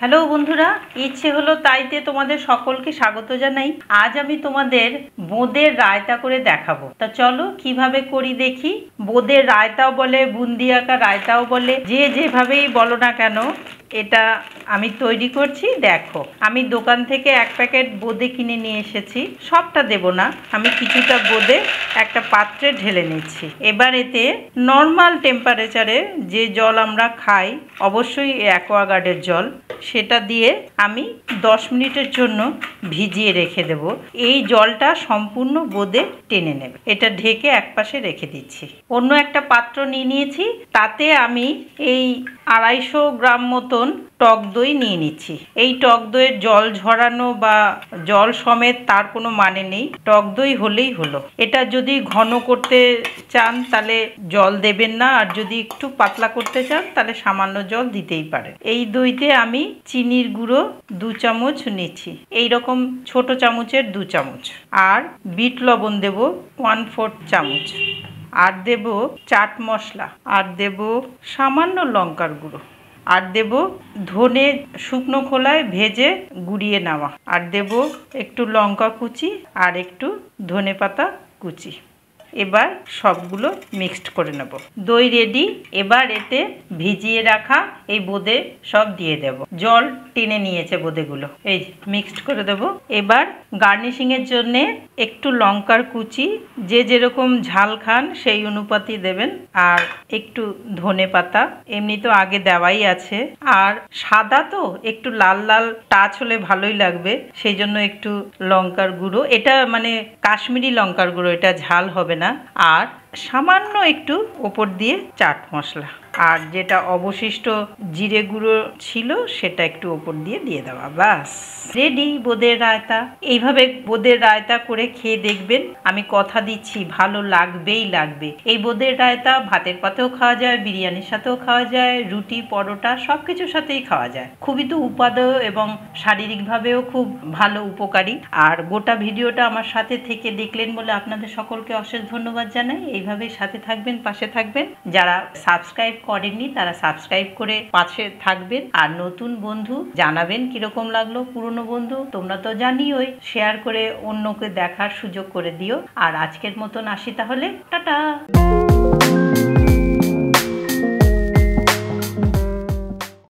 Hello বন্ধুরা, ইচ্ছে হলো তাইতে তোমাদের সকলকে স্বাগত জানাই। আজ আমি তোমাদের বোঁদের রায়তা করে দেখাবো। তা চলো কিভাবে করি দেখি। বোঁদের রায়তাও বলে, বুন্দি আঁকা রায়তাও বলে, যে যেভাবেই বলো না কেন, এটা আমি তৈরি করছি। দেখো, আমি দোকান থেকে এক প্যাকেট বোঁদে কিনে নিয়ে এসেছি। সবটা দেব না, আমি কিছুটা বোঁদে একটা পাত্রে ঢেলে নিচ্ছি। এবার এতে নর্মাল টেম্পারেচারে যে জল আমরা খাই, অবশ্যই অ্যাকোয়াগার্ডের জল, সেটা দিয়ে আমি 10 মিনিটের জন্য ভিজিয়ে রেখে দেব। এই জলটা সম্পূর্ণ বোঁদে টেনে নেবে। এটা ঢেকে একপাশে রেখে দিচ্ছি। অন্য একটা পাত্র নিয়ে নিয়েছি, তাতে আমি এই 250 গ্রাম মতন টক দই নিয়ে নিচ্ছি। এই টক দইয়ের জল ঝরানো বা জল সমেত তার কোনো মানে নেই, টক দই হলেই হলো। এটা যদি ঘন করতে চান তাহলে জল দেবেন না, আর যদি একটু পাতলা করতে চান তাহলে সামান্য জল দিতেই পারেন। এই দইতে আমি চিনির গুঁড়ো 2 চামচ নিচ্ছি, এইরকম ছোট চামচের 2 চামচ, আর বিট লবণ দেব 1/4 চামচ, আর দেব চাট মশলা, আর দেব সামান্য লঙ্কার গুঁড়ো, আর দেব ধনে শুকনো খোলায় ভেজে গুঁড়িয়ে নেওয়া, আর দেব একটু লঙ্কা কুচি আর একটু ধনেপাতা কুচি। এবার সবগুলো মিক্সড করে নেব। দই রেডি। এবার এতে ভিজিয়ে রাখা এই বোঁদে সব দিয়ে দেব। জল টেনে নিয়েছে বোঁদেগুলো, এই মিক্সড করে দেব। এবার গার্নিশিংয়ের জন্যে একটু লঙ্কার কুচি, যে যেরকম ঝাল খান সেই অনুপাতে দেবেন, আর একটু ধনে পাতা, এমনি তো আগে দেওয়াই আছে, আর সাদা তো একটু লাল লাল টাচ হলে ভালোই লাগবে, সেই জন্য একটু লঙ্কার গুঁড়ো, এটা মানে কাশ্মীরি লঙ্কার গুঁড়ো, এটা ঝাল হবে না, আর সামান্য একটু ওপর দিয়ে চাট মশলা, আর যেটা অবশিষ্ট জিরে গুঁড়ো ছিল সেটা একটু ওপর দিয়ে দেওয়া। ব্যাস রেডি বোঁদের রায়তা। এইভাবে বোঁদের রায়তা করে খেয়ে দেখবেন, আমি কথা দিচ্ছি ভালো লাগবেই লাগবে। এই বোঁদের রায়তা ভাতের পাতেও খাওয়া যায়, বিরিয়ানির সাথেও খাওয়া যায়, রুটি পরোটা সব কিছুর সাথেই খাওয়া যায়। খুবই তো উপাদেয় এবং শারীরিকভাবেও খুব ভালো, উপকারী। আর গোটা ভিডিওটা আমার সাথে থেকে দেখলেন বলে আপনাদের সকলকে অশেষ ধন্যবাদ জানাই। এইভাবেই সাথে থাকবেন, পাশে থাকবেন। যারা সাবস্ক্রাইব করেননি তারা সাবস্ক্রাইব করে পাশে থাকবেন, আর নতুন বন্ধু জানাবেন কিরকম লাগলো, পুরনো বন্ধু তোমরা তো জানিওই, শেয়ার করে অন্যকে দেখার সুযোগ করে দিও। আর আজকের মতন আসি তাহলে, টাটা।